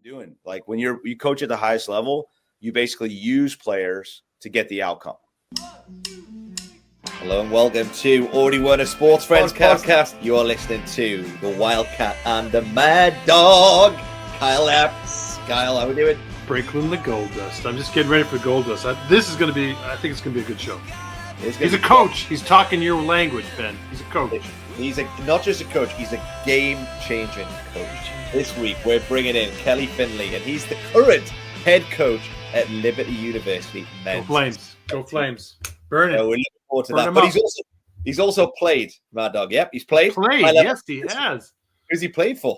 doing. Like when you coach at the highest level, you basically use players to get the outcome. Hello and welcome to Already Won a Sports Friends podcast. You are listening to the Wildcat and the Mad Dog. Kyle Epps. Kyle, how are we doing? Breakland the Gold Dust. I'm just getting ready for Gold Dust. I think it's going to be a good show. He's a coach. He's talking your language, Ben. He's a coach. He's not just a coach, he's a game-changing coach. This week, we're bringing in Kelly Findley, and he's the current head coach at Liberty University Men's. Go Flames. Go Flames. Burn it. So we're looking forward to that. But he's also played, Mad Dog. Yep, he's played. Yes, he has. Who's he played for?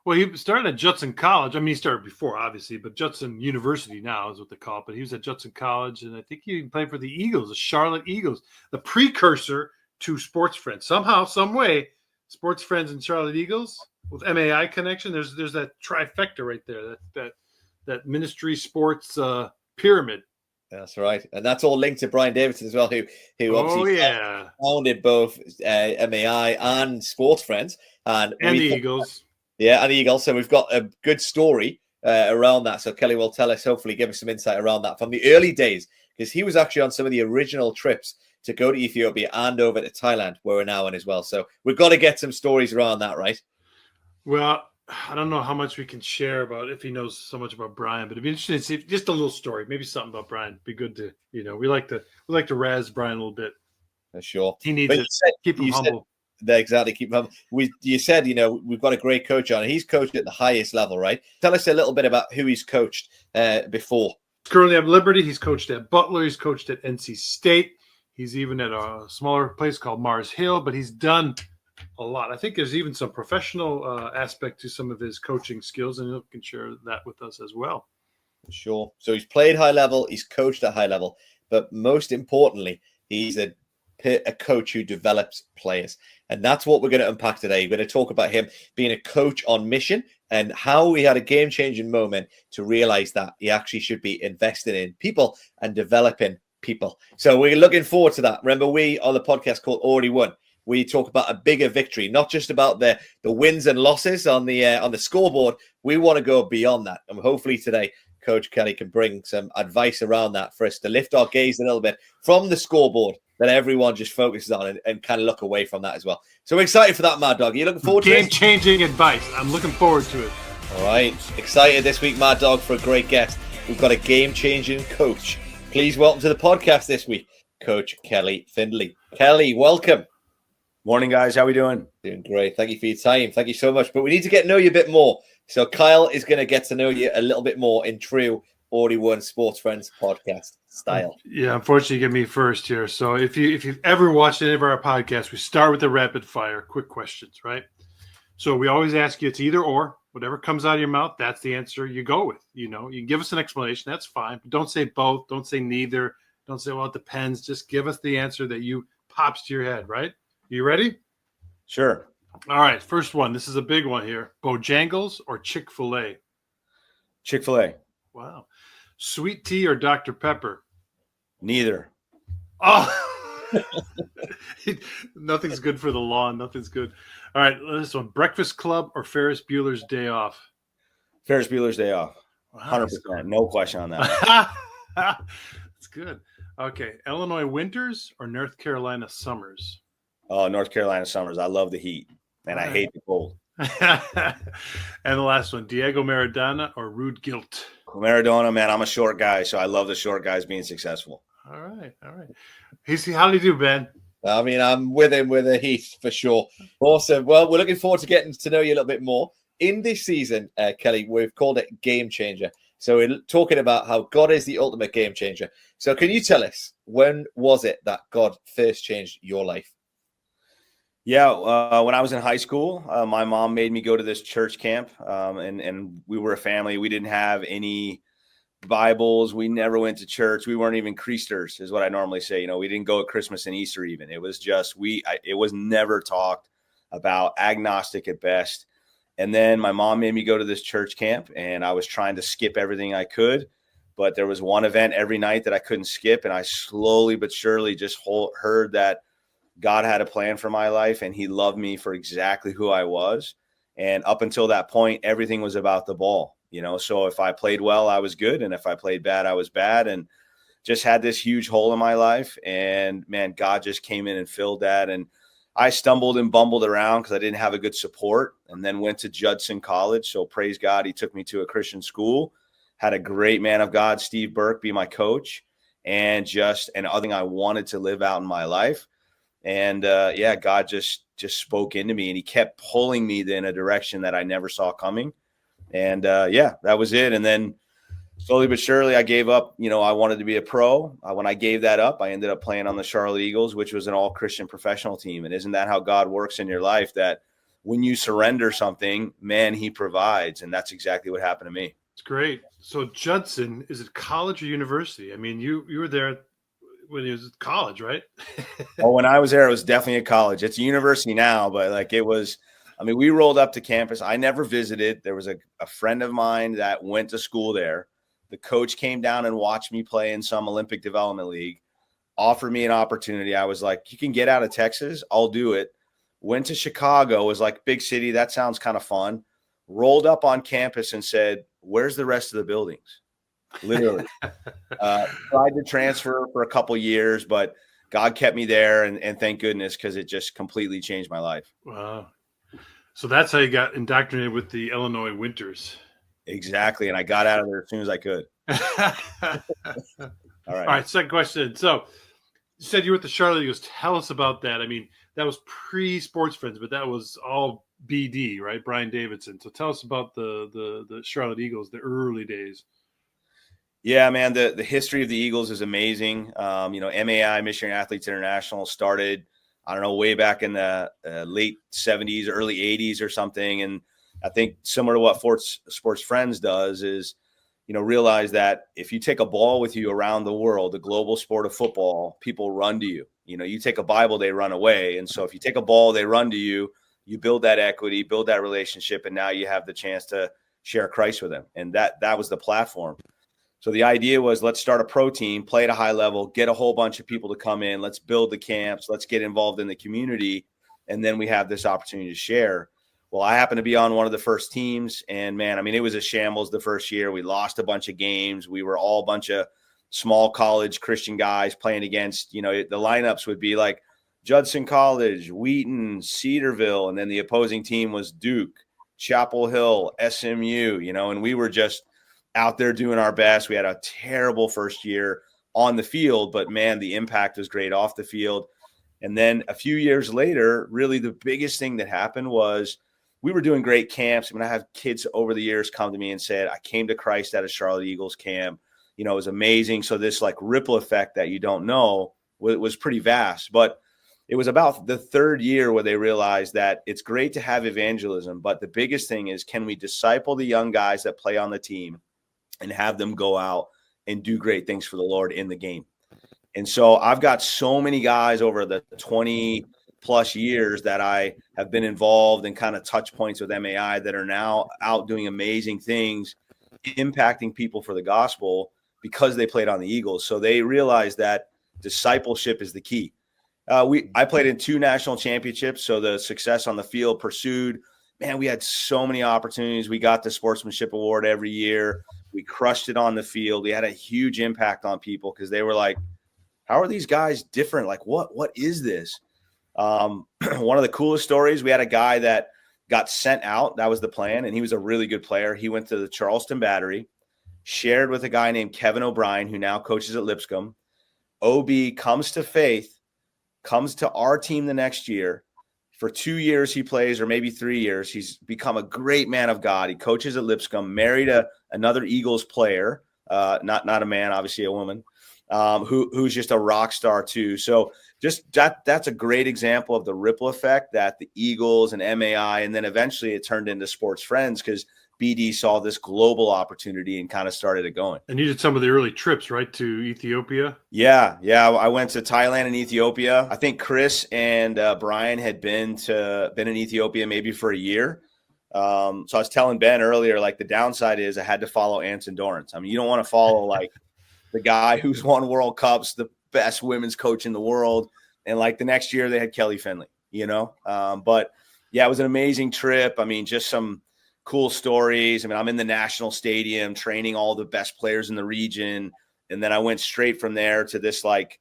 Well, he started at Judson College. I mean, he started before, obviously, but Judson University now is what they call it. But he was at Judson College, and I think he played for the Eagles, the Charlotte Eagles, the precursor to Sports Friends. Somehow, some way, Sports Friends and Charlotte Eagles with MAI connection. There's that trifecta right there. That ministry sports pyramid. That's right, and that's all linked to Brian Davidson as well, who obviously founded both MAI and Sports Friends and the Eagles. Yeah, and the Eagles. So we've got a good story around that. So Kelly will tell us, hopefully give us some insight around that from the early days, because he was actually on some of the original trips to go to Ethiopia and over to Thailand, where we're now in as well. So we've got to get some stories around that, right? Well, I don't know how much we can share about if he knows so much about Brian, but it'd be interesting to see just a little story, maybe something about Brian. Be good to, we like to razz Brian a little bit. For sure. He needs to keep him humble. Exactly, keep him humble. You said, we've got a great coach on. He's coached at the highest level, right? Tell us a little bit about who he's coached before. Currently at Liberty, he's coached at Butler, he's coached at NC State. He's even at a smaller place called Mars Hill, but he's done a lot. I think there's even some professional aspect to some of his coaching skills, and he can share that with us as well. Sure. So he's played high level, he's coached at high level, but most importantly, he's a coach who develops players. And that's what we're going to unpack today. We're going to talk about him being a coach on mission and how he had a game-changing moment to realize that he actually should be investing in people and developing people. So we're looking forward to that. Remember, we on the podcast called Already Won, we talk about a bigger victory, not just about the wins and losses on the scoreboard. We want to go beyond that. And hopefully today, Coach Kelly can bring some advice around that for us to lift our gaze a little bit from the scoreboard that everyone just focuses on and kind of look away from that as well. So we're excited for that, Mad Dog. Are you looking forward to it? Game-changing advice. I'm looking forward to it. All right. Excited this week, Mad Dog, for a great guest. We've got a game-changing coach. Please welcome to the podcast this week, Coach Kelly Findley. Kelly, welcome. Morning, guys. How we doing? Doing great. Thank you for your time. Thank you so much. But we need to get to know you a bit more. So Kyle is going to get to know you a little bit more in true Already Won Sports Friends podcast style. Yeah, unfortunately, you get me first here. So if you've ever watched any of our podcasts, we start with the rapid fire, quick questions, right? So we always ask you, it's either or. Whatever comes out of your mouth, that's the answer you go with. You can give us an explanation. That's fine. But don't say both. Don't say neither. Don't say, well, it depends. Just give us the answer that you pops to your head, right? You ready? Sure. All right. First one. This is a big one here. Bojangles or Chick-fil-A? Chick-fil-A. Wow. Sweet tea or Dr. Pepper? Neither. Oh, nothing's good for the lawn. Nothing's good. All right. This one. Breakfast Club or Ferris Bueller's Day Off? Ferris Bueller's Day Off. 100%. No question on that. That's good. Okay. Illinois winters or North Carolina summers? Oh, North Carolina summers. I love the heat, and I hate the cold. And the last one, Diego Maradona or Ruud Gilt? Maradona, man, I'm a short guy, so I love the short guys being successful. All right. How do you do, Ben? I mean, I'm with him with the heat for sure. Awesome. Well, we're looking forward to getting to know you a little bit more. In this season, Kelly, we've called it Game Changer. So we're talking about how God is the ultimate game changer. So can you tell us, when was it that God first changed your life? Yeah, when I was in high school, my mom made me go to this church camp, and we were a family. We didn't have any Bibles. We never went to church. We weren't even Creasters, is what I normally say. We didn't go at Christmas and Easter even. It was just it was never talked about, agnostic at best. And then my mom made me go to this church camp, and I was trying to skip everything I could. But there was one event every night that I couldn't skip, and I slowly but surely just heard that God had a plan for my life, and he loved me for exactly who I was. And up until that point, everything was about the ball. So if I played well, I was good. And if I played bad, I was bad. And just had this huge hole in my life. And man, God just came in and filled that. And I stumbled and bumbled around because I didn't have a good support, and then went to Judson College. So praise God, he took me to a Christian school, had a great man of God, Steve Burke, be my coach, and just an other thing I wanted to live out in my life. And God just spoke into me, and he kept pulling me in a direction that I never saw coming. And that was it. And then slowly but surely, I gave up. I wanted to be a pro. When I gave that up, I ended up playing on the Charlotte Eagles, which was an all-Christian professional team. And isn't that how God works in your life? That when you surrender something, man, he provides. And that's exactly what happened to me. It's great. So Judson, is it college or university? I mean, you were there when it was college, right? Well, when I was there, it was definitely a college. It's a university now, but it was. We rolled up to campus. I never visited. There was a friend of mine that went to school there. The coach came down and watched me play in some Olympic Development League, offered me an opportunity. I was like, you can get out of Texas, I'll do it. Went to Chicago, was like, big city, that sounds kind of fun. Rolled up on campus and said, where's the rest of the buildings? Literally. Tried to transfer for a couple years, but God kept me there, and thank goodness, because it just completely changed my life. Wow. So that's how you got indoctrinated with the Illinois Winters. Exactly. And I got out of there as soon as I could. All right. Second question. So you said you were at the Charlotte Eagles. Tell us about that. That was pre-Sports Friends, but that was all BD, right? Brian Davidson. So tell us about the Charlotte Eagles, the early days. Yeah, man, the history of the Eagles is amazing. MAI, Michigan Athletes International, started, I don't know, way back in the late 70s, early 80s or something. And I think similar to what Sports Friends does is, realize that if you take a ball with you around the world, the global sport of football, people run to you. You take a Bible, they run away. And so if you take a ball, they run to you, you build that equity, build that relationship, and now you have the chance to share Christ with them. And that was the platform. So the idea was, let's start a pro team, play at a high level, get a whole bunch of people to come in. Let's build the camps. Let's get involved in the community. And then we have this opportunity to share. Well, I happened to be on one of the first teams. And man, it was a shambles the first year. We lost a bunch of games. We were all a bunch of small college Christian guys playing against, the lineups would be like Judson College, Wheaton, Cedarville. And then the opposing team was Duke, Chapel Hill, SMU, and we were just out there doing our best. We had a terrible first year on the field, but man, the impact was great off the field. And then a few years later, really the biggest thing that happened was we were doing great camps. I have kids over the years come to me and said, I came to Christ at a Charlotte Eagles camp. It was amazing. So this ripple effect that you don't know was pretty vast, but it was about the third year where they realized that it's great to have evangelism, but the biggest thing is, can we disciple the young guys that play on the team and have them go out and do great things for the Lord in the game? And so I've got so many guys over the 20 plus years that I have been involved in kind of touch points with MAI that are now out doing amazing things, impacting people for the gospel because they played on the Eagles. So they realized that discipleship is the key. I played in 2 national championships. So the success on the field pursued, man, we had so many opportunities. We got the sportsmanship award every year. We crushed it on the field. We had a huge impact on people because they were like, how are these guys different? What is this? One of the coolest stories, we had a guy that got sent out. That was the plan. And he was a really good player. He went to the Charleston Battery, shared with a guy named Kevin O'Brien, who now coaches at Lipscomb. OB comes to faith, comes to our team the next year. For 2 years he plays, or maybe 3 years. He's become a great man of God. He coaches at Lipscomb, married another Eagles player, not a man, obviously a woman, who's just a rock star too. So just that's a great example of the ripple effect that the Eagles and MAI, and then eventually it turned into Sports Friends because BD saw this global opportunity and kind of started it going. And you did some of the early trips, right, to Ethiopia? Yeah. I went to Thailand and Ethiopia. I think Chris and Brian had been in Ethiopia maybe for a year. So I was telling Ben earlier, the downside is I had to follow Anson Dorrance. You don't want to follow the guy who's won World Cups, the best women's coach in the world. And the next year they had Kelly Findley, but yeah, it was an amazing trip. Just some cool stories. I mean, I'm in the national stadium training all the best players in the region. And then I went straight from there to this like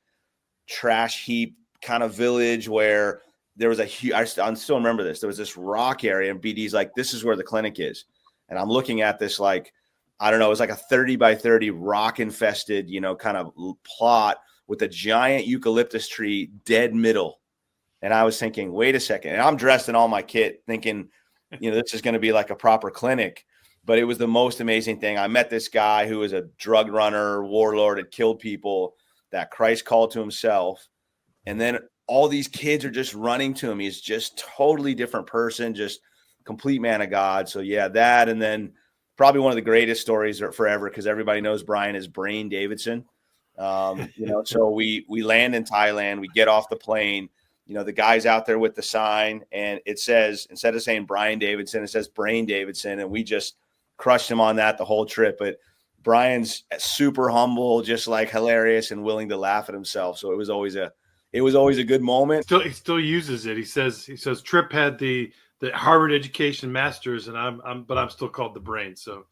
trash heap kind of village where there was a huge, I still remember this. There was this rock area, and BD's like, this is where the clinic is. And I'm looking at this, like, I don't know, it was like a 30 by 30 rock infested, kind of plot with a giant eucalyptus tree dead middle. And I was thinking, wait a second. And I'm dressed in all my kit thinking, this is going to be like a proper clinic. But it was the most amazing thing. I met this guy who was a drug runner, warlord, had killed people that Christ called to himself. And then all these kids are just running to him. He's just totally different person, just complete man of God. So yeah, that. And then probably one of the greatest stories forever, because everybody knows Brian is Brain Davidson. So we land in Thailand, we get off the plane, the guy's out there with the sign, and it says, instead of saying Brian Davidson, it says Brain Davidson. And we just crushed him on that the whole trip. But Brian's super humble, just like hilarious and willing to laugh at himself. So it was always a good moment. He still uses it. He says Tripp had the Harvard education masters, and I'm still called the brain. So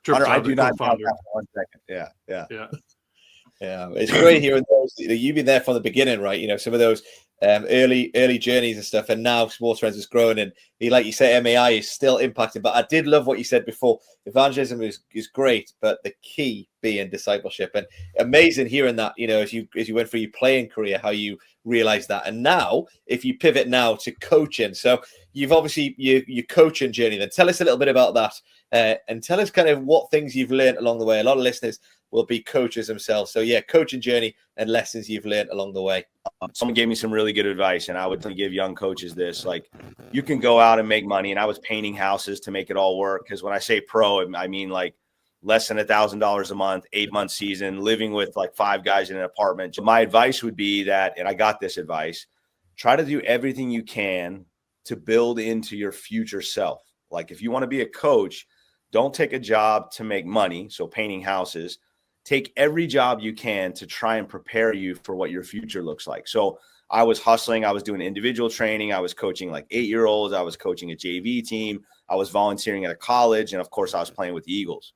Hunter, I do not doubt that for 1 second. Yeah. It's great hearing those. You've been there from the beginning, right? Some of those early journeys and stuff, and now Sports Friends is growing, and like you say, MAI is still impacting. But I did love what you said before. Evangelism is great, but the key being discipleship. And amazing hearing that, as you went through your playing career, how you realized that. And now, if you pivot now to coaching, so you've obviously your coaching journey. Then tell us a little bit about that, and tell us kind of what things you've learned along the way. A lot of listeners will be coaches themselves. So yeah, coaching journey and lessons you've learned along the way. Someone gave me some really good advice, and I would give young coaches this, like, you can go out and make money. And I was painting houses to make it all work. Because when I say pro, I mean like less than $1,000 a month, 8-month season, living with like 5 guys in an apartment. My advice would be that, and I got this advice, try to do everything you can to build into your future self. Like, if you want to be a coach, don't take a job to make money. So painting houses. Take every job you can to try and prepare you for what your future looks like. So I was hustling. I was doing individual training. I was coaching like 8-year-olds. I was coaching a JV team. I was volunteering at a college. And of course, I was playing with the Eagles.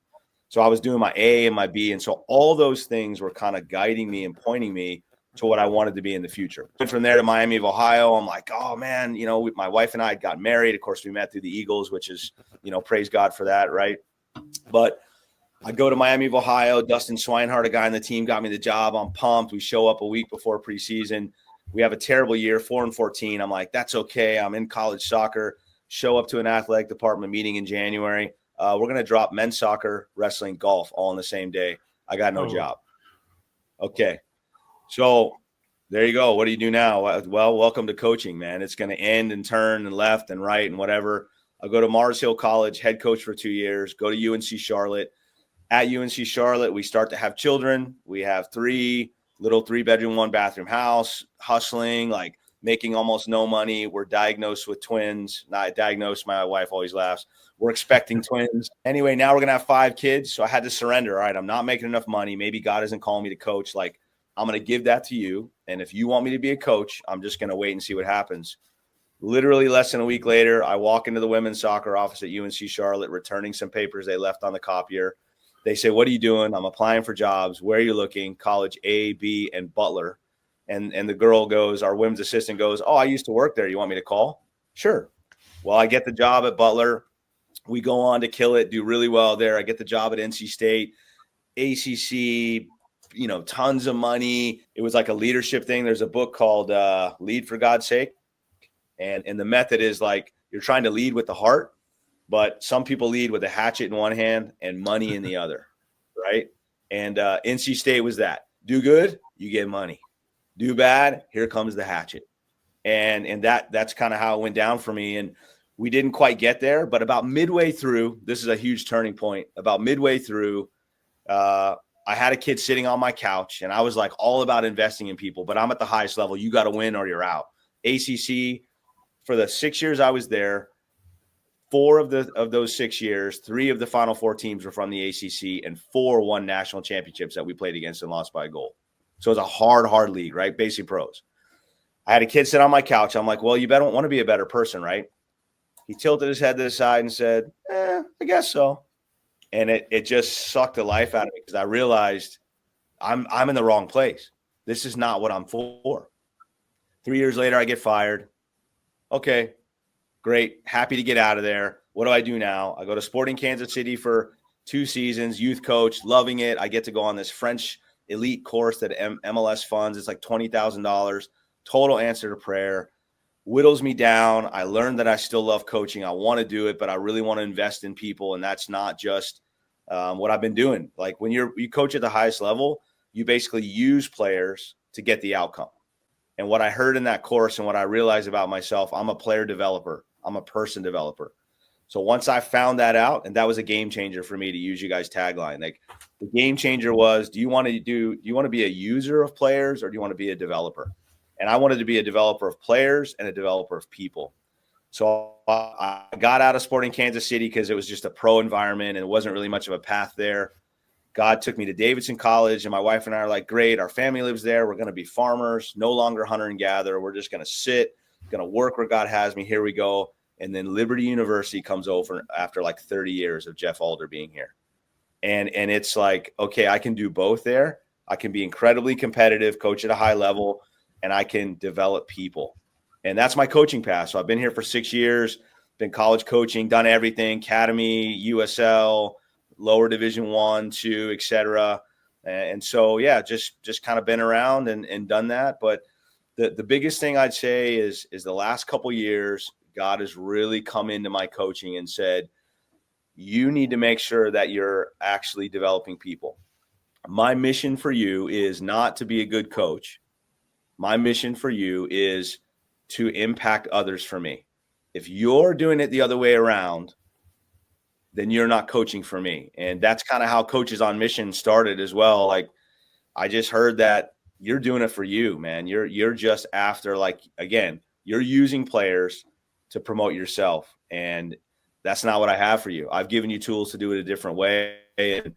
So I was doing my A and my B. And so all those things were kind of guiding me and pointing me to what I wanted to be in the future. And from there to Miami of Ohio, I'm like, oh man, my wife and I got married. Of course, we met through the Eagles, which is, praise God for that. Right. But I go to Miami of Ohio. Dustin Swinehart, a guy on the team, got me the job. I'm pumped. We show up a week before preseason. We have a terrible year, 4-14. I'm like, that's okay. I'm in college soccer. Show up to an athletic department meeting in January. We're going to drop men's soccer, wrestling, golf all on the same day. I got no job. Okay. So there you go. What do you do now? Well, welcome to coaching, man. It's going to end and turn and left and right and whatever. I'll go to Mars Hill College, head coach for 2 years, go to UNC Charlotte. At UNC Charlotte, we start to have children. We have 3 little 3-bedroom, 1-bathroom house, hustling, like making almost no money. We're diagnosed with twins. Not diagnosed. My wife always laughs. We're expecting twins. Anyway, now we're going to have 5 kids. So I had to surrender. All right, I'm not making enough money. Maybe God isn't calling me to coach. Like, I'm going to give that to you. And if you want me to be a coach, I'm just going to wait and see what happens. Literally less than a week later, I walk into the women's soccer office at UNC Charlotte, returning some papers they left on the copier. They say, what are you doing? I'm applying for jobs. Where are you looking? College A, B, and Butler. And the girl goes, our women's assistant goes, oh, I used to work there. You want me to call? Sure. Well, I get the job at Butler. We go on to kill it, do really well there. I get the job at NC State, ACC, tons of money. It was like a leadership thing. There's a book called Lead for God's Sake. And the method is like, you're trying to lead with the heart. But some people lead with a hatchet in one hand and money in the other, right? And NC State was that. Do good, you get money. Do bad, here comes the hatchet. And that's kind of how it went down for me. And we didn't quite get there, but about midway through, this is a huge turning point. About midway through, I had a kid sitting on my couch, and I was like all about investing in people, but I'm at the highest level. You got to win or you're out. ACC, for the 6 years I was there, 4 of those 6 years, 3 of the Final 4 teams were from the ACC, and 4 won national championships that we played against and lost by a goal. So it was a hard league, right? Basic pros. I had a kid sit on my couch. I'm like, well, you better want to be a better person, right? He tilted his head to the side and said, I guess so. And it just sucked the life out of me because I realized I'm in the wrong place. This is not what I'm for. 3 years later, I get fired. Okay, great. Happy to get out of there. What do I do now? I go to Sporting Kansas City for 2 seasons, youth coach, loving it. I get to go on this French elite course that MLS funds. It's like $20,000. Total answer to prayer. Whittles me down. I learned that I still love coaching. I want to do it, but I really want to invest in people. And that's not just what I've been doing. Like when you coach at the highest level, you basically use players to get the outcome. And what I heard in that course and what I realized about myself, I'm a player developer. I'm a person developer. So once I found that out, and that was a game changer for me, to use you guys' tagline. Like the game changer was, do you want to be a user of players, or do you want to be a developer? And I wanted to be a developer of players and a developer of people. So I got out of Sporting Kansas City because it was just a pro environment and it wasn't really much of a path there. God took me to Davidson College, and my wife and I are like, great, our family lives there. We're going to be farmers, no longer hunter and gatherer. We're just going to sit, going to work where God has me. Here we go. And then Liberty University comes over after like 30 years of Jeff Alder being here. And it's like, okay, I can do both there. I can be incredibly competitive, coach at a high level, and I can develop people. And that's my coaching path. So I've been here for 6 years, been college coaching, done everything, academy, USL, lower division 1, 2, et cetera. And so, yeah, just kind of been around and done that. But the biggest thing I'd say is the last couple of years, God has really come into my coaching and said, you need to make sure that you're actually developing people. My mission for you is not to be a good coach. My mission for you is to impact others for me. If you're doing it the other way around, then you're not coaching for me. And that's kind of how Coaches on Mission started as well. Like, I just heard that you're doing it for you, man. You're just after, like, again, you're using players to promote yourself. And that's not what I have for you. I've given you tools to do it a different way. And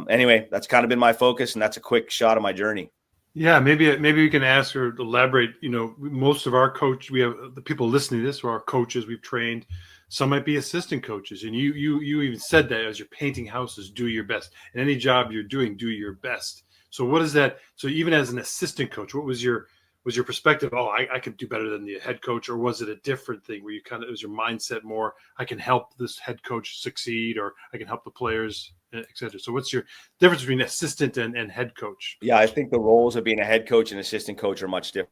anyway, that's kind of been my focus, and that's a quick shot of my journey. Yeah, maybe we can ask or elaborate. You know, most of our coach, we have the people listening to this who are coaches we've trained. Some might be assistant coaches, and you even said that as you're painting houses, do your best. In any job you're doing, do your best. So what is that? So even as an assistant coach, what was your perspective? Oh, I could do better than the head coach, or was it a different thing where it was your mindset more, I can help this head coach succeed, or I can help the players, etc. So what's your difference between assistant and head coach? Yeah, I think the roles of being a head coach and assistant coach are much different.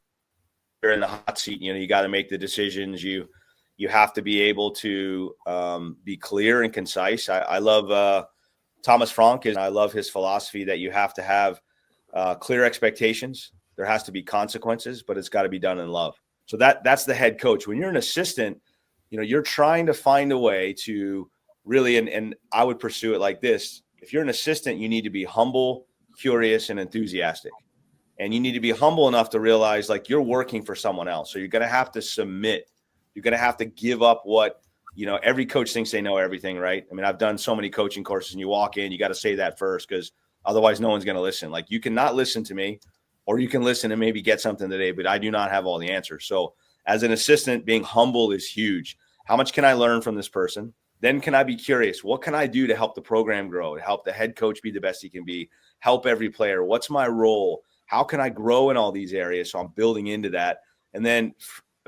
You're in the hot seat. You know, you got to make the decisions. You have to be able to be clear and concise. I love Thomas Frank, and I love his philosophy that you have to have clear expectations. There has to be consequences, but it's got to be done in love. So that's the head coach. When you're an assistant, you know, you're trying to find a way to really, and I would pursue it like this. If you're an assistant, you need to be humble, curious, and enthusiastic. And you need to be humble enough to realize, like, you're working for someone else. So you're going to have to submit. You're going to have to give up what, you know, every coach thinks they know everything, right? I mean, I've done so many coaching courses, and you walk in, you got to say that first, because otherwise no one's going to listen. Like, you cannot listen to me, or you can listen and maybe get something today, but I do not have all the answers. So as an assistant, being humble is huge. How much can I learn from this person? Then can I be curious? What can I do to help the program grow, to help the head coach be the best he can be, help every player? What's my role? How can I grow in all these areas? So I'm building into that. And then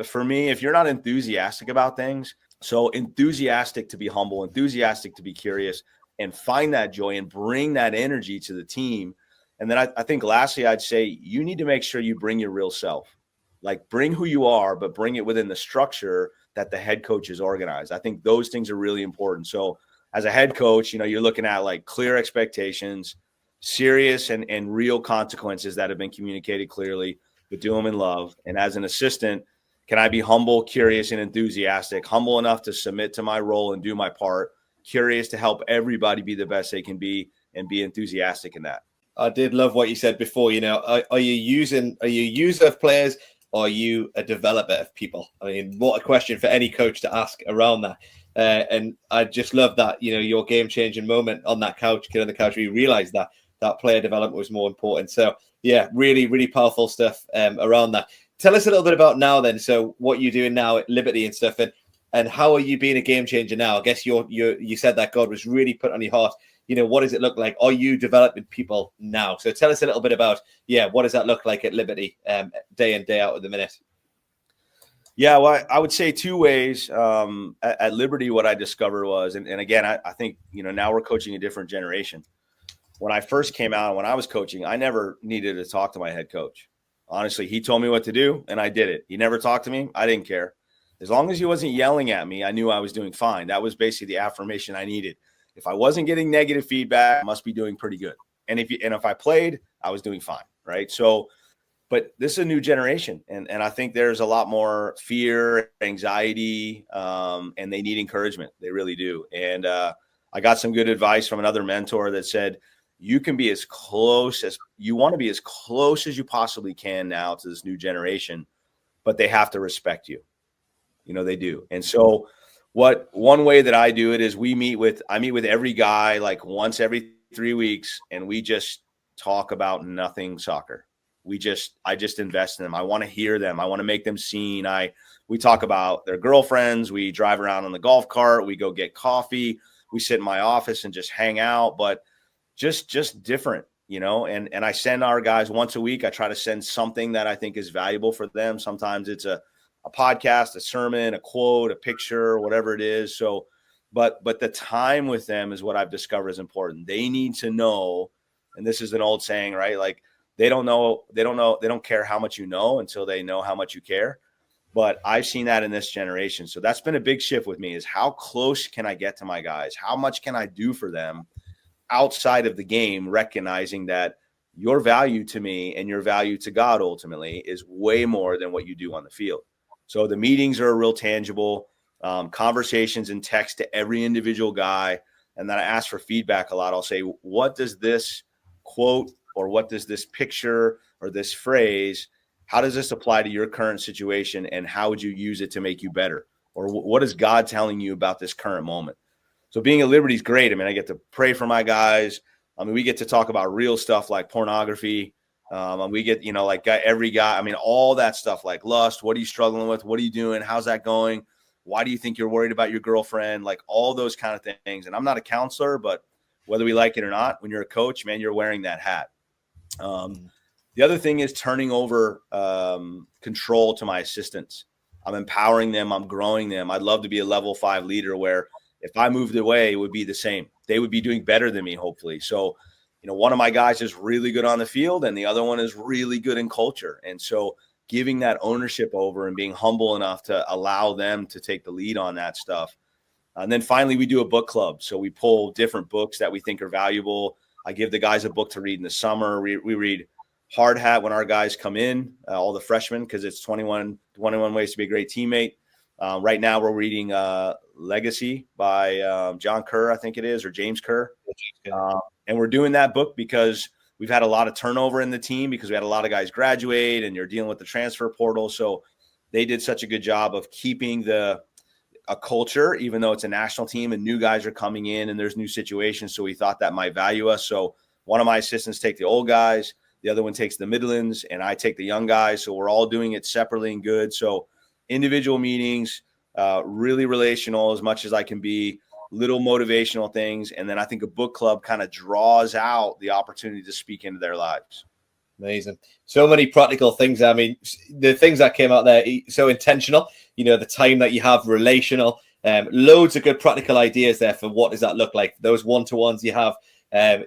for me, if you're not enthusiastic about things, so enthusiastic to be humble, enthusiastic to be curious, and find that joy and bring that energy to the team. And then I think lastly, I'd say you need to make sure you bring your real self. Like, bring who you are, but bring it within the structure that the head coach is organized. I think those things are really important. So as a head coach, you know, you're looking at like clear expectations, serious and real consequences that have been communicated clearly, but do them in love. And as an assistant, can I be humble, curious, and enthusiastic, humble enough to submit to my role and do my part, curious to help everybody be the best they can be, and be enthusiastic in that. I did love what you said before. You know, are you a user of players, or are you a developer of people? I mean, what a question for any coach to ask around that. And I just love that, you know, your game-changing moment on that couch, kid on the couch, where you realized that player development was more important. So, yeah, really, really powerful stuff around that. Tell us a little bit about now then. So what you're doing now at Liberty and stuff. And And how are you being a game changer now? I guess you said that God was really put on your heart. What does it look like? Are you developing people now? So tell us a little bit about, what does that look like at Liberty day in, day out at the minute? Yeah, well, I would say two ways. At Liberty, what I discovered was, and again, I think, now we're coaching a different generation. When I first came out, when I was coaching, I never needed to talk to my head coach. Honestly, he told me what to do, and I did it. He never talked to me. I didn't care. As long as he wasn't yelling at me, I knew I was doing fine. That was basically the affirmation I needed. If I wasn't getting negative feedback, I must be doing pretty good. And if I played, I was doing fine, right? So, but this is a new generation, and I think there's a lot more fear, anxiety, and they need encouragement. They really do. And I got some good advice from another mentor that said, you can be as close as you want to be, as close as you possibly can now to this new generation, but they have to respect you. They do. And so one way that I do it is I meet with every guy like once every 3 weeks, and we just talk about nothing soccer. I just invest in them. I want to hear them. I want to make them seen. We talk about their girlfriends. We drive around on the golf cart. We go get coffee. We sit in my office and just hang out, but just different, and I send our guys once a week. I try to send something that I think is valuable for them. Sometimes it's a podcast, a sermon, a quote, a picture, whatever it is. So, but the time with them is what I've discovered is important. They need to know, and this is an old saying, right? Like they don't care how much you know until they know how much you care. But I've seen that in this generation. So that's been a big shift with me, is how close can I get to my guys? How much can I do for them outside of the game, recognizing that your value to me and your value to God ultimately is way more than what you do on the field. So the meetings are real tangible, conversations and text to every individual guy. And then I ask for feedback a lot. I'll say, what does this quote or what does this picture or this phrase, how does this apply to your current situation? And how would you use it to make you better? Or what is God telling you about this current moment? So being at Liberty is great. I mean, I get to pray for my guys. I mean, we get to talk about real stuff like pornography. And we get, every guy, I mean, all that stuff like lust. What are you struggling with? What are you doing? How's that going? Why do you think you're worried about your girlfriend? Like all those kind of things. And I'm not a counselor, but whether we like it or not, when you're a coach, man, you're wearing that hat. The other thing is turning over control to my assistants. I'm empowering them. I'm growing them. I'd love to be a level 5 leader where if I moved away, it would be the same. They would be doing better than me, hopefully. So, one of my guys is really good on the field and the other one is really good in culture. And so giving that ownership over and being humble enough to allow them to take the lead on that stuff. And then finally, we do a book club. So we pull different books that we think are valuable. I give the guys a book to read in the summer. We read Hard Hat when our guys come in, all the freshmen, because it's 21 Ways to Be a Great Teammate. Right now we're reading Legacy by John Kerr, I think it is, or James Kerr. And we're doing that book because we've had a lot of turnover in the team because we had a lot of guys graduate and you're dealing with the transfer portal. So they did such a good job of keeping a culture, even though it's a national team and new guys are coming in and there's new situations. So we thought that might value us. So one of my assistants take the old guys, the other one takes the Midlands, and I take the young guys. So we're all doing it separately and good. So individual meetings, really relational as much as I can be, little motivational things. And then I think a book club kind of draws out the opportunity to speak into their lives. Amazing. So many practical things. I mean, the things that came out there, so intentional, the time that you have, relational, loads of good practical ideas there for what does that look like. Those one-to-ones you have,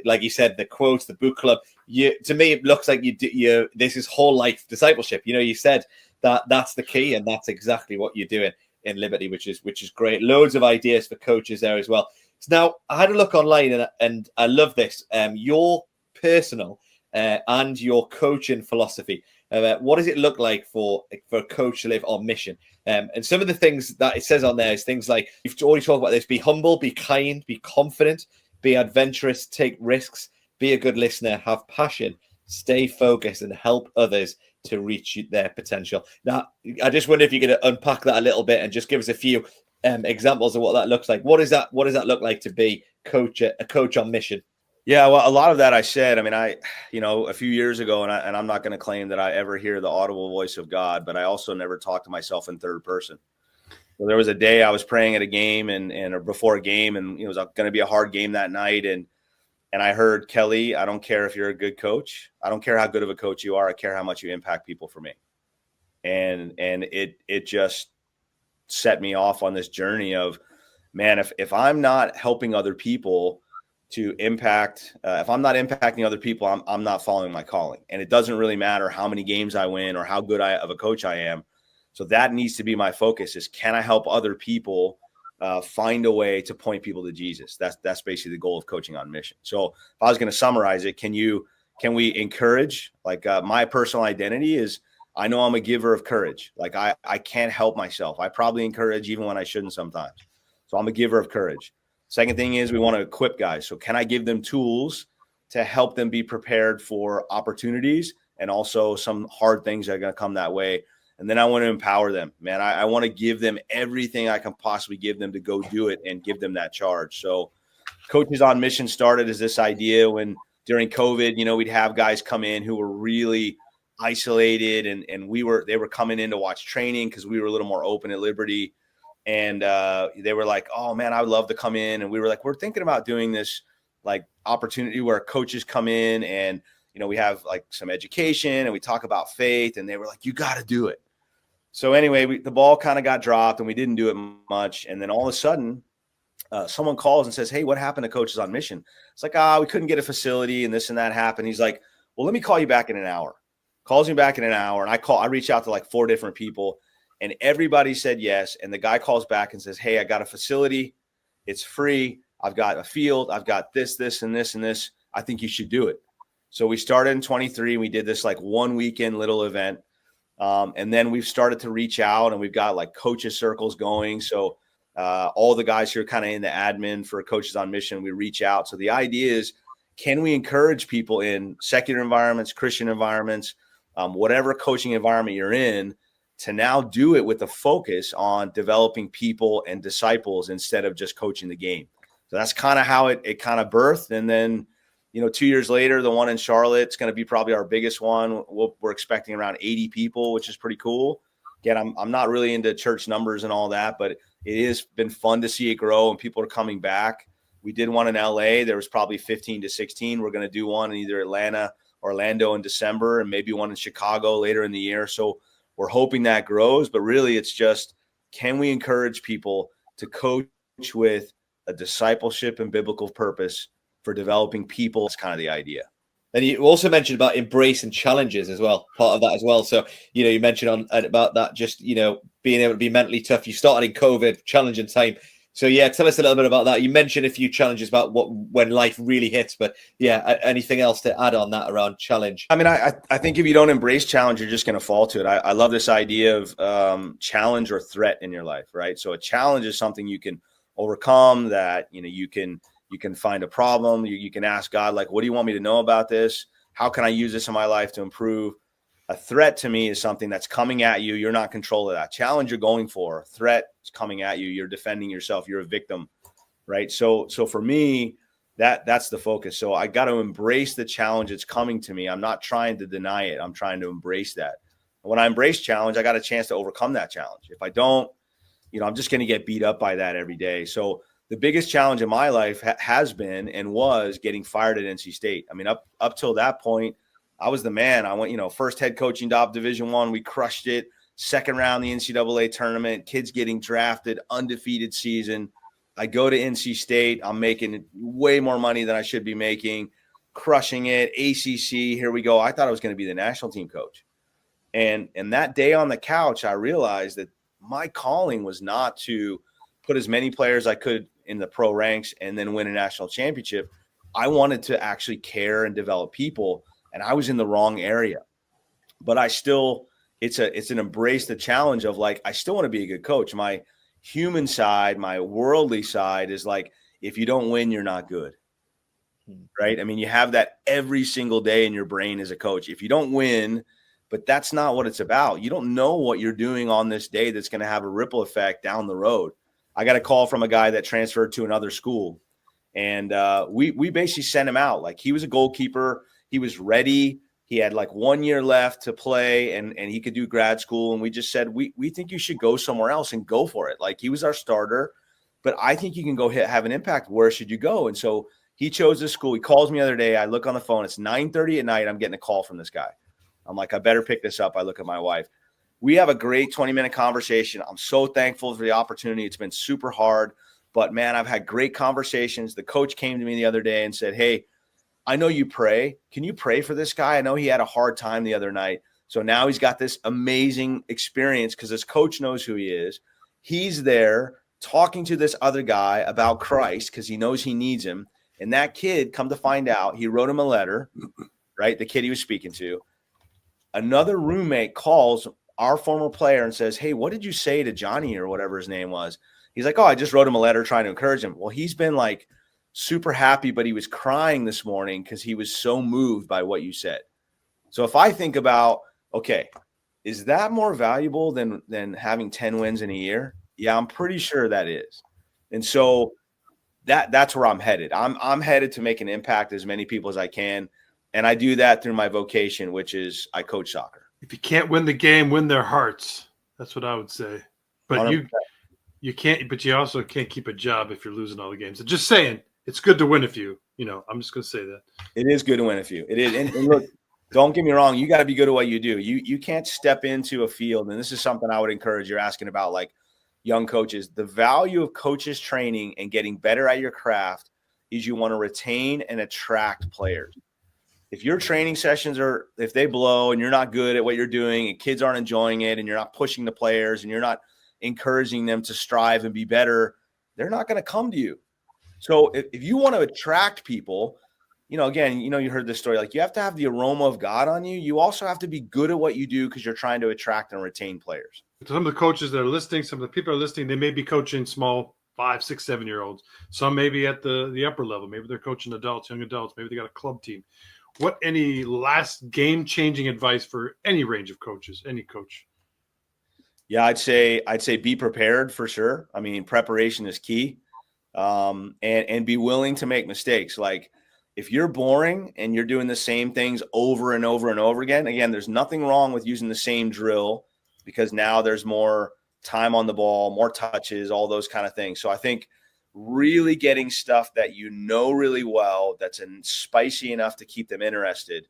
like you said, the quotes, the book club, to me, it looks like this is whole life discipleship. You said that's the key, and that's exactly what you're doing in Liberty, which is great. Loads of ideas for coaches there as well. So now I had a look online and I love this. Your personal and your coaching philosophy. What does it look like for a coach to live on mission? And some of the things that it says on there is things like, you've already talked about this: be humble, be kind, be confident, be adventurous, take risks, be a good listener, have passion, stay focused, and help others to reach their potential. Now, I just wonder if you could unpack that a little bit and just give us a few examples of what that looks like. What does that look like to be a coach on mission? Yeah, well, a lot of that I said. I mean, a few years ago, and I'm not going to claim that I ever hear the audible voice of God, but I also never talk to myself in third person. So there was a day I was praying at a game and or before a game, and it was going to be a hard game that night. And I heard, Kelly, I don't care if you're a good coach. I don't care how good of a coach you are. I care how much you impact people for me. And it just set me off on this journey of, man, if I'm not helping other people to impact, if I'm not impacting other people, I'm not following my calling. And it doesn't really matter how many games I win or how good of a coach I am. So that needs to be my focus, is can I help other people find a way to point people to Jesus? That's basically the goal of Coaching on Mission. So if I was going to summarize it, can we encourage? Like my personal identity is, I know I'm a giver of courage. Like I can't help myself. I probably encourage even when I shouldn't sometimes. So I'm a giver of courage. Second thing is, we want to equip guys. So can I give them tools to help them be prepared for opportunities and also some hard things that are going to come that way? And then I want to empower them, man. I want to give them everything I can possibly give them to go do it and give them that charge. So Coaches on Mission started as this idea when during COVID, we'd have guys come in who were really isolated, and they were coming in to watch training because we were a little more open at Liberty. And they were like, oh man, I would love to come in. And we were like, we're thinking about doing this like opportunity where coaches come in and, we have like some education and we talk about faith. And they were like, you got to do it. So anyway, the ball kind of got dropped and we didn't do it much. And then all of a sudden, someone calls and says, hey, what happened to Coaches on Mission? It's like, we couldn't get a facility and this and that happened. He's like, well, let me call you back in an hour. Calls me back in an hour. And I reach out to like 4 different people and everybody said yes. And the guy calls back and says, hey, I got a facility. It's free. I've got a field. I've got this, and this, and this. I think you should do it. So we started in 23 and we did this like 1 weekend little event. And then we've started to reach out and we've got like coaches circles going. So all the guys who are kind of in the admin for Coaches on Mission, we reach out. So the idea is, can we encourage people in secular environments, Christian environments, whatever coaching environment you're in, to now do it with a focus on developing people and disciples instead of just coaching the game. So that's kind of how it kind of birthed. And then, 2 years later, the one in Charlotte is going to be probably our biggest one. We're expecting around 80 people, which is pretty cool. Again, I'm not really into church numbers and all that, but it has been fun to see it grow and people are coming back. We did one in LA. There was probably 15 to 16. We're going to do one in either Atlanta, Orlando in December, and maybe one in Chicago later in the year. So we're hoping that grows, but really it's just, can we encourage people to coach with a discipleship and biblical purpose for developing people? It's kind of the idea. And you also mentioned about embracing challenges as well, part of that as well. So, you mentioned about that, just, being able to be mentally tough. You started in COVID, challenging time. So, yeah, tell us a little bit about that. You mentioned a few challenges about when life really hits, but yeah, anything else to add on that around challenge? I mean, I think if you don't embrace challenge, you're just going to fall to it. I love this idea of challenge or threat in your life, right? So a challenge is something you can overcome, that, you can find a problem. You can ask God, like, what do you want me to know about this? How can I use this in my life to improve? A threat to me is something that's coming at you. You're not in control of that. Challenge you're going for. Threat is coming at you. You're defending yourself. You're a victim, right? So for me, that's the focus. So I got to embrace the challenge that's coming to me. I'm not trying to deny it. I'm trying to embrace that. And when I embrace challenge, I got a chance to overcome that challenge. If I don't, I'm just going to get beat up by that every day. So the biggest challenge in my life has been and was getting fired at NC State. I mean, up till that point, I was the man. I went, first head coaching job, Division I. We crushed it. Second round, the NCAA tournament, kids getting drafted, undefeated season. I go to NC State. I'm making way more money than I should be making, crushing it. ACC, here we go. I thought I was going to be the national team coach. And that day on the couch, I realized that my calling was not to put as many players I could in the pro ranks and then win a national championship. I wanted to actually care and develop people, and I was in the wrong area. But I still, it's an embrace the challenge of, like, I still want to be a good coach. My human side, my worldly side is like, if you don't win, you're not good. Right? I mean, you have that every single day in your brain as a coach. If you don't win, but that's not what it's about. You don't know what you're doing on this day that's going to have a ripple effect down the road. I got a call from a guy that transferred to another school, and we basically sent him out. Like, he was a goalkeeper. He was ready. He had like 1 year left to play and he could do grad school. And we just said, we think you should go somewhere else and go for it. Like, he was our starter, but I think you can go have an impact. Where should you go? And so he chose this school. He calls me the other day. I look on the phone. It's 9:30 at night. I'm getting a call from this guy. I'm like, I better pick this up. I look at my wife. We have a great 20-minute conversation. I'm so thankful for the opportunity. It's been super hard, but man, I've had great conversations. The coach came to me the other day and said, hey, I know you pray. Can you pray for this guy? I know he had a hard time the other night. So now he's got this amazing experience because his coach knows who he is. He's there talking to this other guy about Christ because he knows he needs him. And that kid, come to find out, he wrote him a letter, right? The kid he was speaking to. Another roommate calls our former player and says, hey, what did you say to Johnny or whatever his name was? He's like, oh, I just wrote him a letter trying to encourage him. Well, he's been like super happy, but he was crying this morning because he was so moved by what you said. So if I think about, okay, is that more valuable than having 10 wins in a year? Yeah, I'm pretty sure that is. And so that's where I'm headed. I'm headed to make an impact as many people as I can. And I do that through my vocation, which is I coach soccer. If you can't win the game, win their hearts. That's what I would say. But 100%. you can't, but you also can't keep a job if you're losing all the games. So just saying, it's good to win a few. I'm just going to say that. It is good to win a few. It is. And look, don't get me wrong. You got to be good at what you do. You can't step into a field. And this is something I would encourage. You're asking about, like, young coaches. The value of coaches training and getting better at your craft is you want to retain and attract players. If your training sessions if they blow and you're not good at what you're doing and kids aren't enjoying it and you're not pushing the players and you're not encouraging them to strive and be better, they're not going to come to you. So if you want to attract people, again, you heard this story, like, you have to have the aroma of God on you. You also have to be good at what you do because you're trying to attract and retain players. Some of the coaches that are listening, some of the people are listening, they may be coaching small 5, 6, 7-year-olds. Some may be at the upper level. Maybe they're coaching adults, young adults. Maybe they got a club team. What any last game-changing advice for any range of coaches, any coach? Yeah, I'd say be prepared for sure. I mean, preparation is key, and be willing to make mistakes. Like, if you're boring and you're doing the same things over and over and over again, there's nothing wrong with using the same drill because now there's more time on the ball, more touches, all those kind of things. So I think really getting stuff that really well, that's spicy enough to keep them interested.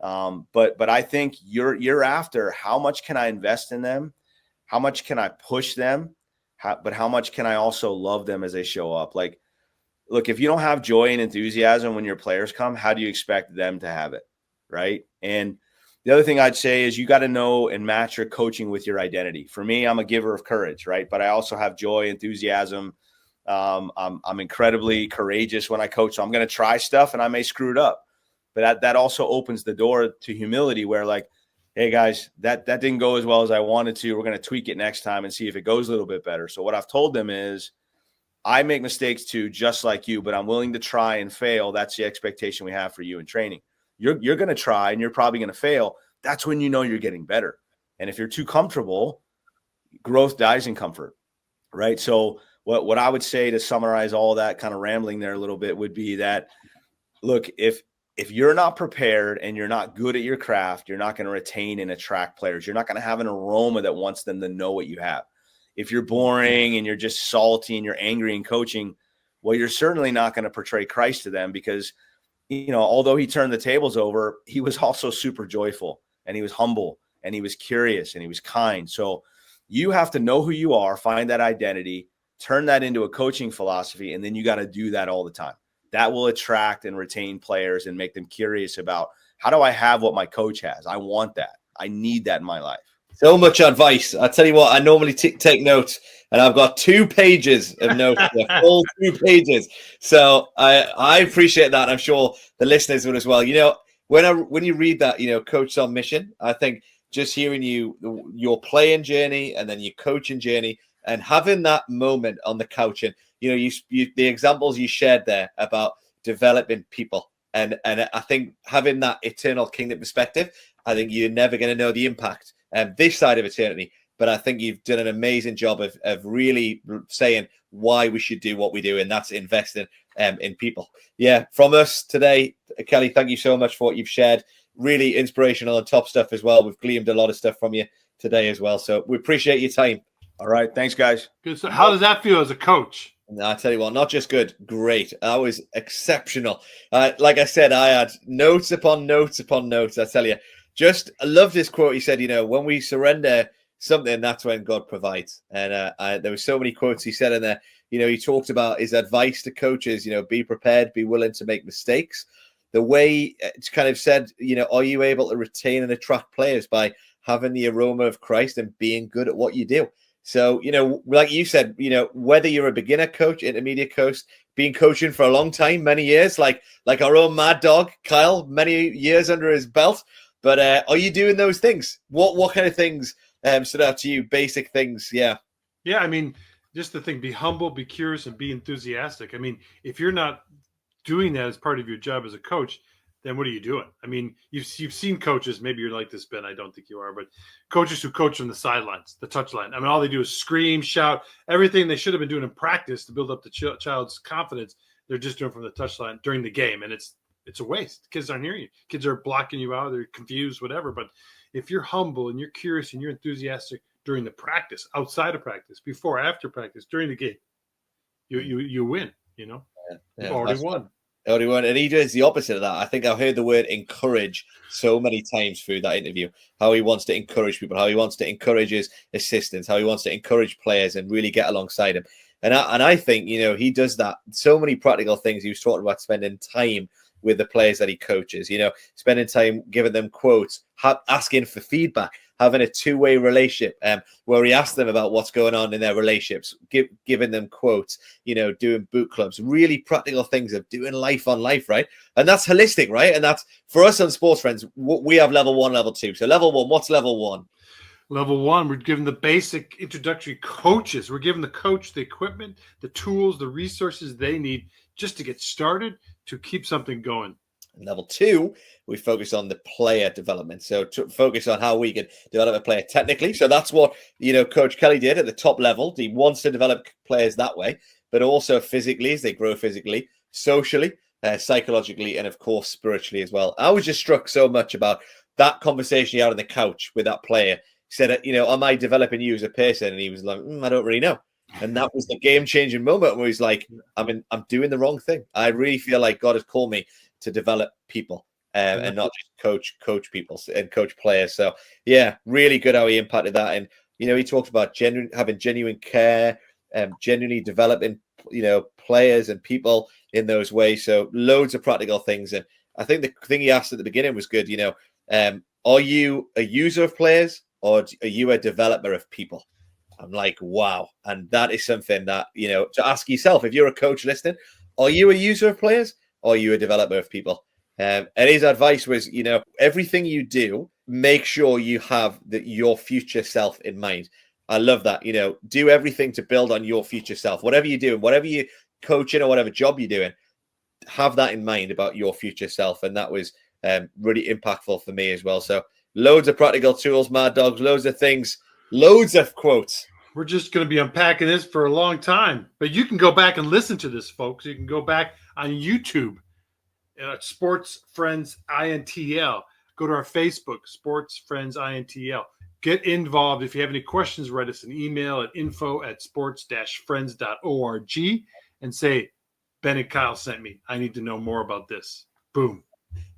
But I think you're after how much can I invest in them? How much can I push them? But how much can I also love them as they show up? Like, look, if you don't have joy and enthusiasm when your players come, how do you expect them to have it? Right. And the other thing I'd say is you got to know and match your coaching with your identity. For me, I'm a giver of courage, right? But I also have joy, enthusiasm. I'm incredibly courageous when I coach. So I'm going to try stuff and I may screw it up, but that also opens the door to humility where, like, hey guys, that didn't go as well as I wanted to. We're going to tweak it next time and see if it goes a little bit better. So what I've told them is I make mistakes too, just like you, but I'm willing to try and fail. That's the expectation we have for you in training. You're going to try and you're probably going to fail. That's when you know you're getting better. And if you're too comfortable, growth dies in comfort, right? So what I would say to summarize all that kind of rambling there a little bit would be that, look, if you're not prepared and you're not good at your craft, you're not going to retain and attract players. You're not going to have an aroma that wants them to know what you have. If you're boring and you're just salty and you're angry in coaching, well, you're certainly not going to portray Christ to them because, although he turned the tables over, he was also super joyful and he was humble and he was curious and he was kind. So you have to know who you are, find that identity, turn that into a coaching philosophy, and then you got to do that all the time. That will attract and retain players and make them curious about, how do I have what my coach has? I want that. I need that in my life. So much advice. I tell you what, I normally take notes, and I've got 2 pages of notes, a full 2 pages. So I appreciate that. I'm sure the listeners would as well. When you read that, Coach on Mission, I think just hearing your playing journey and then your coaching journey and having that moment on the couch and, the examples you shared there about developing people. And I think having that eternal kingdom perspective, I think you're never going to know the impact this side of eternity. But I think you've done an amazing job of really saying why we should do what we do, and that's investing in people. Yeah, from us today, Kelly, thank you so much for what you've shared. really inspirational and top stuff as well. We've gleaned a lot of stuff from you today as well. So we appreciate your time. All right. Thanks, guys. Good. So how does that feel as a coach? No, I tell you what, not just good, great. That was exceptional. Like I said, I had notes upon notes upon notes. I tell you, I love this quote. He said, when we surrender something, that's when God provides. And there were so many quotes he said in there. He talked about his advice to coaches, be prepared, be willing to make mistakes. The way it's kind of said, are you able to retain and attract players by having the aroma of Christ and being good at what you do? So, like you said, whether you're a beginner coach, intermediate coach, been coaching for a long time, many years, like our own mad dog, Kyle, many years under his belt. But are you doing those things? What kind of things stood out to you? Basic things, yeah. Yeah, I mean, just the thing, be humble, be curious, and be enthusiastic. I mean, if you're not doing that as part of your job as a coach, then what are you doing? I mean, you've seen coaches, maybe you're like this, Ben, I don't think you are, but coaches who coach from the sidelines, the touchline. I mean, all they do is scream, shout, everything they should have been doing in practice to build up the child's confidence, they're just doing from the touchline during the game, and it's a waste. Kids aren't hearing you. Kids are blocking you out, they're confused, whatever. But if you're humble and you're curious and you're enthusiastic during the practice, outside of practice, before, after practice, during the game, you win, Yeah, You've already won. And he does the opposite of that. I think I heard the word encourage so many times through that interview, how he wants to encourage people, how he wants to encourage his assistants, how he wants to encourage players and really get alongside him. And I think, he does that. So many practical things. He was talking about spending time with the players that he coaches, spending time giving them quotes, asking for feedback, having a two-way relationship where he asks them about what's going on in their relationships, giving them quotes, doing boot clubs, really practical things of doing life on life, right? And that's holistic, right? And that's, for us on Sports Friends, we have level 1, level 2. So level 1, what's level 1? Level 1, we're giving the basic introductory coaches. We're giving the coach the equipment, the tools, the resources they need just to get started, to keep something going. Level 2, we focus on the player development. So to focus on how we can develop a player technically. So that's what, Coach Kelly did at the top level. He wants to develop players that way, but also physically, as they grow physically, socially, psychologically, and of course, spiritually as well. I was just struck so much about that conversation he had on the couch with that player. He said, am I developing you as a person? And he was like, I don't really know. And that was the game-changing moment where he's like, I'm doing the wrong thing. I really feel like God has called me to develop people and not just coach people and coach players. So, yeah, really good how he impacted that. And, he talked about having genuine care, genuinely developing, players and people in those ways. So loads of practical things. And I think the thing he asked at the beginning was good. Are you a user of players or are you a developer of people? I'm like, wow. And that is something that, to ask yourself, if you're a coach listening, are you a user of players or are you a developer of people? And his advice was, everything you do, make sure you have your future self in mind. I love that. Do everything to build on your future self. Whatever you're doing, whatever you're coaching or whatever job you're doing, have that in mind about your future self. And that was really impactful for me as well. So loads of practical tools, Mad Dogs, loads of things. Loads of quotes. We're just going to be unpacking this for a long time. But you can go back and listen to this, folks. You can go back on YouTube at Sports Friends INTL. Go to our Facebook, Sports Friends INTL. Get involved. If you have any questions, write us an email at info@sports-friends.org and say, Ben and Kyle sent me. I need to know more about this. Boom.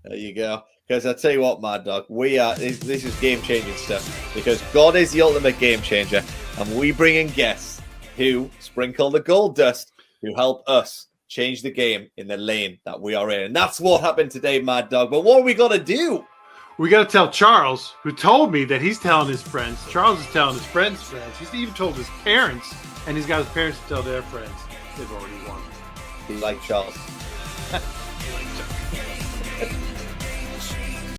There you go. Because I tell you what, Mad Dog, this is game-changing stuff because God is the ultimate game changer and we bring in guests who sprinkle the gold dust, who help us change the game in the lane that we are in. And that's what happened today, Mad Dog. But what are we going to do? We got to tell Charles, who told me that he's telling his friends. Charles is telling his friends' friends. He's even told his parents, and he's got his parents to tell their friends. They've already won. Be like Charles. Be like Charles.